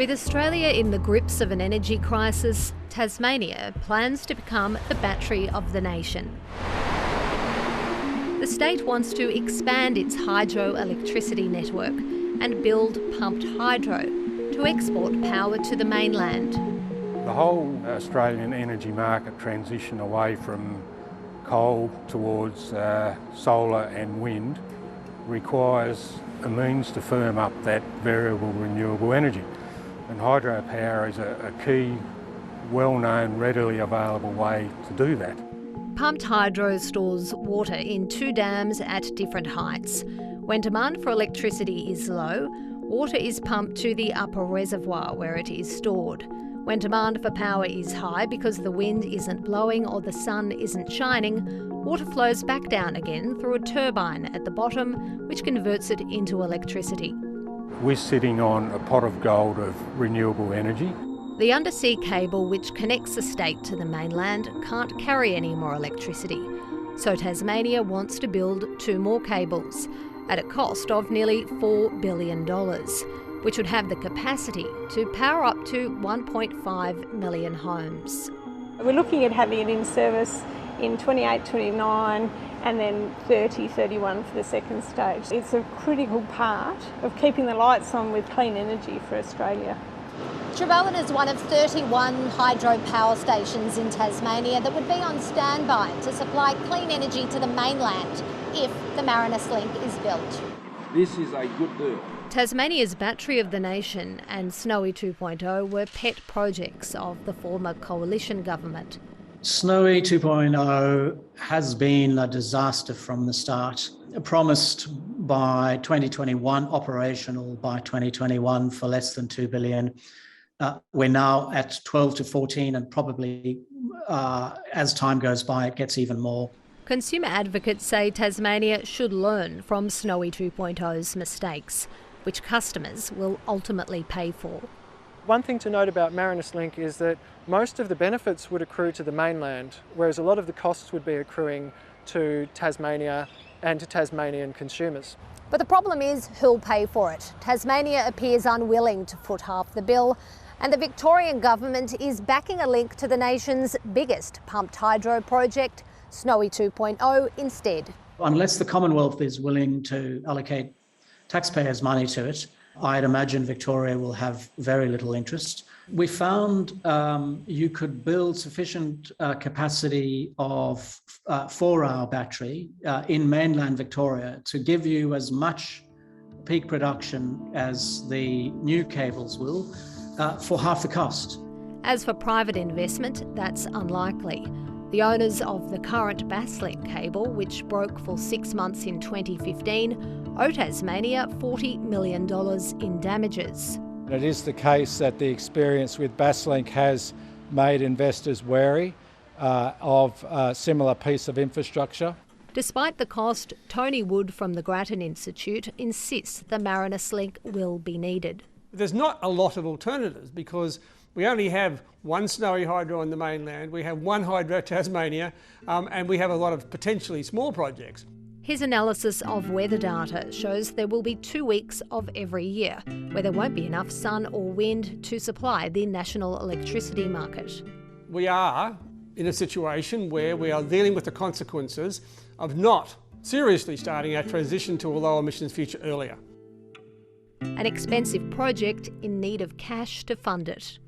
With Australia in the grips of an energy crisis, Tasmania plans to become the battery of the nation. The state wants to expand its hydroelectricity network and build pumped hydro to export power to the mainland. The whole Australian energy market transition away from coal towards solar and wind requires a means to firm up that variable renewable energy. And hydropower is a key, well-known, readily available way to do that. Pumped hydro stores water in 2 dams at different heights. When demand for electricity is low, water is pumped to the upper reservoir where it is stored. When demand for power is high because the wind isn't blowing or the sun isn't shining, water flows back down again through a turbine at the bottom, which converts it into electricity. We're sitting on a pot of gold of renewable energy. The undersea cable which connects the state to the mainland can't carry any more electricity, so Tasmania wants to build 2 more cables at a cost of nearly $4 billion, which would have the capacity to power up to 1.5 million homes. We're looking at having it in service in 28, 29 and then 30, 31 for the second stage. It's a critical part of keeping the lights on with clean energy for Australia. Trevellyn is one of 31 hydro power stations in Tasmania that would be on standby to supply clean energy to the mainland if the Tasmanias Link is built. This is a good deal. Tasmania's Battery of the Nation and Snowy 2.0 were pet projects of the former coalition government. Snowy 2.0 has been a disaster from the start. Promised by 2021, operational by 2021 for less than $2 billion. We're now at 12 to 14 and probably as time goes by it gets even more. Consumer advocates say Tasmania should learn from Snowy 2.0's mistakes, which customers will ultimately pay for. One thing to note about Tasmanias Link is that most of the benefits would accrue to the mainland, whereas a lot of the costs would be accruing to Tasmania and to Tasmanian consumers. But the problem is who'll pay for it. Tasmania appears unwilling to foot half the bill, and the Victorian government is backing a link to the nation's biggest pumped hydro project, Snowy 2.0, instead. Unless the Commonwealth is willing to allocate taxpayers' money to it, I'd imagine Victoria will have very little interest. We found you could build sufficient capacity of 4-hour battery in mainland Victoria to give you as much peak production as the new cables will for half the cost. As for private investment, that's unlikely. The owners of the current Basslink cable, which broke for 6 months in 2015, owe Tasmania $40 million in damages. It is the case that the experience with Basslink has made investors wary of a similar piece of infrastructure. Despite the cost, Tony Wood from the Grattan Institute insists the Tasmanias Link will be needed. There's not a lot of alternatives because we only have one Snowy hydro on the mainland, we have one hydro Tasmania, and we have a lot of potentially small projects. His analysis of weather data shows there will be 2 weeks of every year where there won't be enough sun or wind to supply the national electricity market. We are in a situation where we are dealing with the consequences of not seriously starting our transition to a low emissions future earlier. An expensive project in need of cash to fund it.